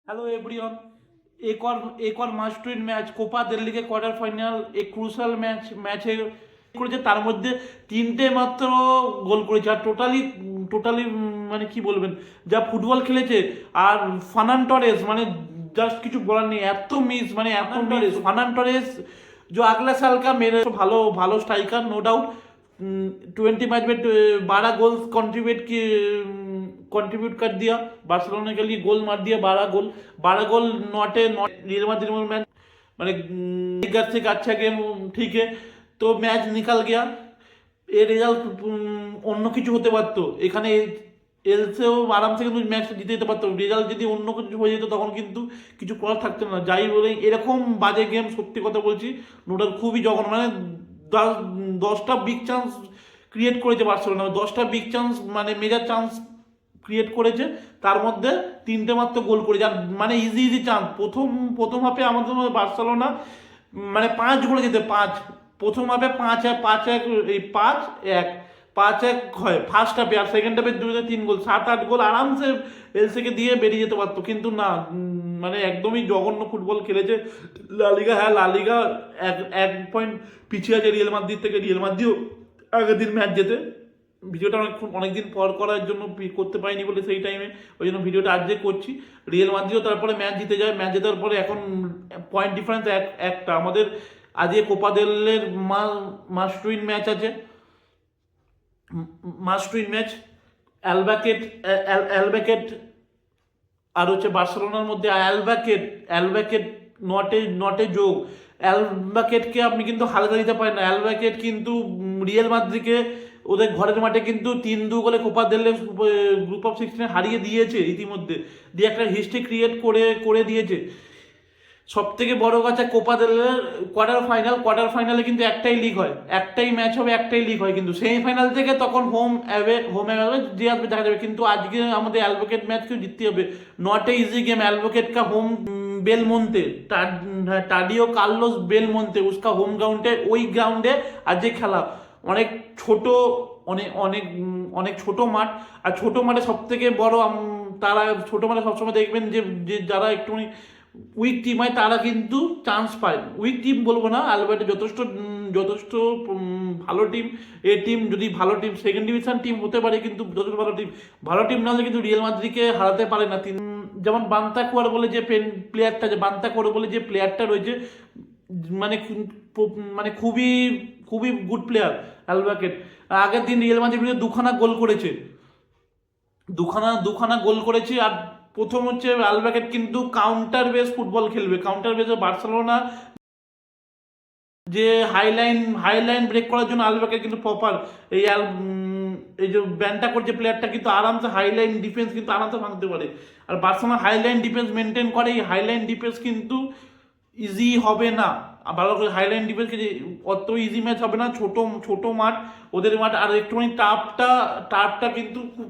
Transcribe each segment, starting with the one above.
Hello everyone. एक और मास्ट उইन match Copa del লিগে কোয়ার্টার ফাইনাল এই ক্রুশাল ম্যাচে করেছে, তার মধ্যে তিনটে মাত্র গোল করেছে। আর টোটালি মানে কি বলবেন, যা ফুটবল খেলেছে। আর ফার্নান টরেস মানে জাস্ট কিছু বলার নেই, এত মিস মানে এত মিস। ফার্নান টরেস जो अगला साल का मेरे ভালো ভালো স্ট্রাইকার नो डाउट। 20 मैच में 12 गोल कंट्रीब्यूट कर दिया, बार्सिलोना के लिए गोल मार दिया। 12 goal not a Real Madrid match মানে घर से अच्छा गेम, ठीक है। তো ম্যাচ নিকাল গিয়া, এর রেজাল্ট অন্য কিছু হতে পারতো। এখানে এলসেও আরামসে কিন্তু ম্যাচটা জিতে যেতে পারতো। রেজাল্ট যদি অন্য কিছু হয়ে যেত তখন কিন্তু কিছু করার থাকতো না। যাই বলে এরকম বাজে গেম, সত্যি কথা বলছি, নোটার খুবই জঘন্য। মানে 10টা বিগ চান্স ক্রিয়েট করেছে বার্সেলোনা, 10টা বিগ চান্স মানে মেজর চান্স ক্রিয়েট করেছে, তার মধ্যে তিনটে মাত্র গোল করেছে। আর মানে ইজি চান্স প্রথম হাফে আমাদের বার্সেলোনা মানে 5 গোলে যেতে 5, প্রথম হাফে 5-1 এই 5-1 হয় ফার্স্ট হাফে। আর সেকেন্ড হাফে 2-3 গোল, 7-8 গোল আরামসে এলসেকে দিয়ে বেরিয়ে যেতে পারতো। কিন্তু না, মানে একদমই জঘন্য ফুটবল খেলেছে লালিগা। হ্যাঁ, লালিগা 1 পয়েন্ট পিছিয়ে আছে রিয়েল মাদ্রিদ থেকে। রিয়েল মাদ্রিদও আগের দিন ম্যাচ যেতে, ভিডিওটা অনেকদিন পর করার জন্য করতে পারিনি বলে সেই টাইমে, ওই জন্য ভিডিওটা আজকে করছি। রিয়েল মাদ্রিদও তারপরে ম্যাচ জিতে যায়, ম্যাচ জেতার পরে এখন পয়েন্ট ডিফারেন্স একটা। আমাদের আজকে কোপা দেলের মাস্ট উইন ম্যাচ আছে, মাস্ট উইন ম্যাচ অ্যালবাকেট আর হচ্ছে বার্সেলোনার মধ্যে। অ্যালবাকেট নটে যোগ। অ্যালবাকেটকে আপনি কিন্তু হালকা দিতে পারেন না। অ্যালবাকেট কিন্তু রিয়েল মাদ্রিদকে ওদের ঘরের মাঠে কিন্তু 3-2 গোলে কোপা দেলে গ্রুপ অফ 16 হারিয়ে দিয়েছে ইতিমধ্যে, দিয়ে একটা হিস্ট্রি ক্রিয়েট করে দিয়েছে। সব থেকে বড় কথা, কোপা দেলের কোয়ার্টার ফাইনালে কিন্তু একটাই লিগ হয়, একটাই ম্যাচ হবে, একটাই লিগ হয়। কিন্তু সেমিফাইনাল থেকে তখন হোম অ্যাওয়ে যে আসবে দেখা যাবে। কিন্তু আজকে আমাদের অ্যালভোকেট ম্যাচকেও জিততে হবে। Not a easy game. एल्बोकेट का होम बेलमोंते, টাডিও কার্লোস বেলমন্তে, उसका হোম গ্রাউন্ডে, ওই গ্রাউন্ডে আজকে খেলা। অনেক ছোট, অনেক ছোট মাঠ। আর ছোট মাঠে সব থেকে বড় তারা ছোট মাঠে সবসময় দেখবেন যে যারা একটুখানি উইক টিম হয় তারা কিন্তু চান্স পায়। উইক টিম বলবো না, আলবার্টে যথেষ্ট ভালো টিম। এই টিম যদি ভালো টিম, সেকেন্ড ডিভিশন টিম হতে পারে, কিন্তু যথেষ্ট ভালো টিম না হলে কিন্তু রিয়েল মাদ্রিদকে হারাতে পারে না। যেমন বান্তাকুয়ার বলে যে প্লেয়ারটা রয়েছে, মানে মানে খুবই গুড প্লেয়ার অ্যালবাকেট। আগের দিন রিয়েল মাদ্রিদ দুখানা গোল করেছে। আর প্রথম হচ্ছে অ্যালবাকেট কিন্তু কাউন্টার বেস ফুটবল খেলবে। কাউন্টার বেসে বার্সেলোনা যে হাইলাইন ব্রেক করার জন্য অ্যালবাকেট কিন্তু প্রপার এই যে ব্যানটা করছে প্লেয়ারটা কিন্তু আরামসে হাইলাইন ডিফেন্স কিন্তু আরামসে ভাঙতে পারে। আর বার্সেলোনা হাইলাইন ডিফেন্স মেনটেন করে। এই হাইলাইন ডিফেন্স কিন্তু ইজি হবে না। ভালো করে হাইলাইন ডিফেন্স অত ইজি ম্যাচ হবে না। ছোট মাঠ ওদের মাঠ। আর একটুখানি টাফটা কিন্তু খুব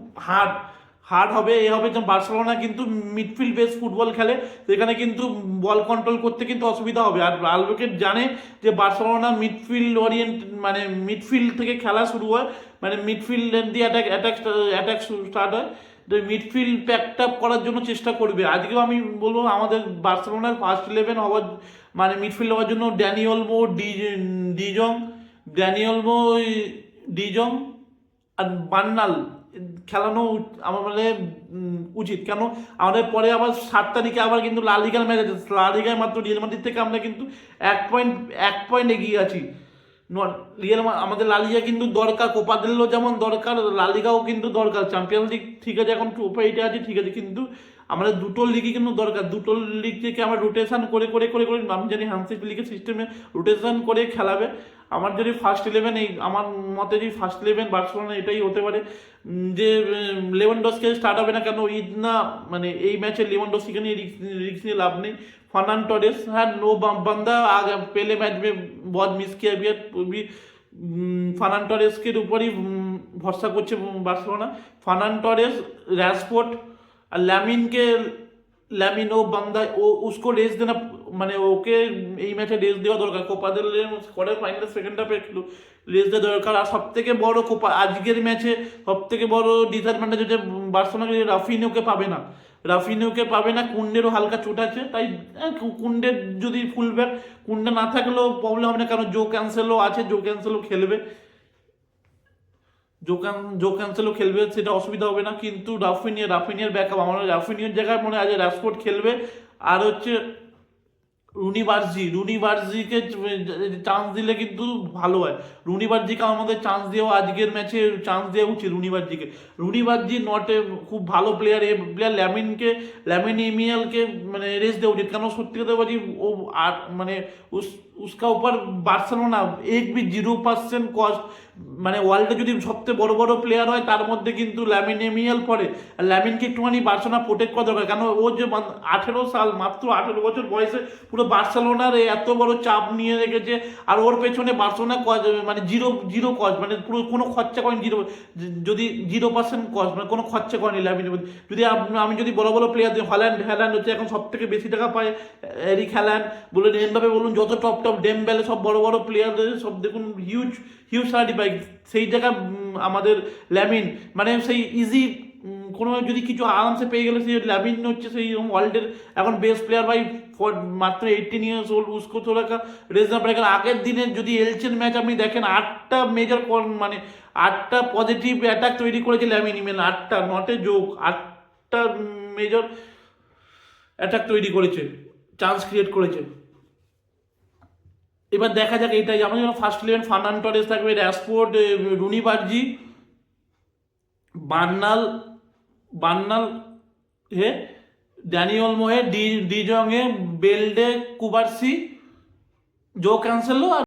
হার্ড হবে। এ হবে যে বার্সেলোনা কিন্তু মিডফিল্ড বেস ফুটবল খেলে, সেখানে কিন্তু বল কন্ট্রোল করতে কিন্তু অসুবিধা হবে। আর আলবাকেট জানে যে বার্সেলোনা মিডফিল্ড ওরিয়েন্ট, মানে মিডফিল্ড থেকে খেলা শুরু হয়, মানে মিডফিল্ড দিয়ে অ্যাটাক স্টার্ট হয়। তো মিডফিল্ড প্যাকড আপ করার জন্য চেষ্টা করবে। আজকেও আমি বলবো আমাদের বার্সেলোনার ফার্স্ট 11 হওয়ার, মানে মিডফিল্ড হওয়ার জন্য ডিজং আর বার্নাল খেলানো আমার মানে উচিত। কেন আমাদের পরে আবার 7 তারিখে আবার কিন্তু লালিগার ম্যাচ আছে। লালিগায় মাত্র রিয়েল মাদ্রিদ থেকে আমরা কিন্তু 1 পয়েন্ট এগিয়ে আছি। আমাদের লালিগা কিন্তু দরকার, কোপা দেলও যেমন দরকার, লালিগাও কিন্তু দরকার। চ্যাম্পিয়ন্স লিগ ঠিক আছে, এখন টপ 8 আছে ঠিক আছে, কিন্তু আমাদের দুটো লিগই কিন্তু দরকার। দুটো লিগ থেকে আমরা রোটেশন করে আমি জানি হান্সি লিগের সিস্টেমে রোটেশন করে খেলাবে। আমার যদি ফার্স্ট 11 এই আমার মতে যদি ফার্স্ট 11 বার্সেলোনা এটাই হতে পারে যে লেভানডস্কি স্টার্ট হবে না। কেন ঈদ না, মানে এই ম্যাচে লেভানডস্কিকে নিয়ে রিস্ক নিয়ে লাভ নেই। फर्नान टोरेस है नो बंदा आगे पहले मैच में बहुत मिस किया भी है, भी फर्नान टोरेस के ऊपर ही भरोसा করছে বার্সেলোনা। ফার্নান টরেস, র‍্যাশফোর্ড আর ল্যামিন ও বান্দা उसको रेस देना, মানে ওকে এই ম্যাচে রেস দেওয়া দরকার। Copa del quarter final second হাফে একটু রেস দেওয়া দরকার। আর সব থেকে বড় আজকের ম্যাচে সব থেকে বড় ডিসঅ্যাডভান্টেজ হচ্ছে বার্সেলোনা রাফিনিওকে পাবে না। রাফিনিওকে পাবে না, কুন্ডেরও হালকা চোট আছে, তাই কুন্ডের যদি ফুলব্যাক, কুন্ডে না থাকলেও প্রবলেম হবে না, কারণ জো ক্যান্সেলও আছে, জো ক্যান্সেলও খেলবে, জো ক্যান্সেলও খেলবে, সেটা অসুবিধা হবে না। কিন্তু রাফিনিয়ার ব্যাকআপ, আমার রাফিনিয়ার জায়গায় মনে হয় আজ রাশফোর্ড খেলবে। আর হচ্ছে রুনি বার্জিকে চান্স দিলে কিন্তু ভালো হয়। রুনি বার্জিকে আমাদের চান্স দেওয়া, আজকের ম্যাচে চান্স দেওয়া উচিত রুনি বার্জি নট এ খুব ভালো প্লেয়ার, এ প্লেয়ার ল্যামিন ইমিয়ালকে মানে রেস্ট দেওয়া উচিত, কারণ সত্যি কথা বলছি ও আর মানে उसका ऊपर বার্সেলোনা 0% কস্ট, মানে ওয়ার্ল্ডে যদি সবচেয়ে বড় বড় প্লেয়ার হয় তার মধ্যে কিন্তু ল্যামিন এমিয়াল পড়ে। আর ল্যামিনকে একটুখানি বার্সেলোনা প্রোটেক্ট করা দরকার, কারণ ও যে 18 সাল, মাত্র 18 বছর বয়সে পুরো বার্সেলোনার এত বড় চাপ নিয়ে রেখেছে। আর ওর পেছনে বার্সেলোনা মানে জিরো কস্ট, মানে পুরো কোনো খরচা করেনি, যদি 0% কস্ট, মানে কোনো খরচা করেনি ল্যামিন। যদি আমি যদি বড় বড় প্লেয়ার দিই, হ্যাল্যান্ড হচ্ছে এখন সব থেকে বেশি টাকা পায়, এরিক হ্যাল্যান্ড বলুন, এমবাপে বলুন, যত টপ ডেমবেলে সব বড় বড় প্লেয়ার সব দেখুন হিউজ স্যালারি পায়। সেই জায়গায় আমাদের ল্যামিন মানে সেই ইজি কোনো যদি কিছু আরামসে পেয়ে গেলে, সেই ল্যামিন হচ্ছে সেই ওয়ার্ল্ডের এখন বেস্ট প্লেয়ার বাই, মাত্র 18 ইয়ার্স ওল্ড, উসকো থোড়া কা রেস না পড়েগা। আগের দিনে যদি এলচেন ম্যাচ আপনি দেখেন, 8টা মেজর মানে 8টা পজিটিভ অ্যাটাক তৈরি করেছে ল্যামিন ইমেল, 8টা, নটে যোগ, 8টা মেজর অ্যাটাক তৈরি করেছে, চান্স ক্রিয়েট করেছে। এবার দেখা যাক, এটাই আমাদের যেমন ফার্স্ট 11 ফার্নান টরেস থাকবে, র‍্যাশফোর্ড, রুনি বার্জি, বার্নাল হে, ড্যানিয়েল মোহে, ডি জং এ, বেলডে, কুবার্সি, জো ক্যান্সেলো।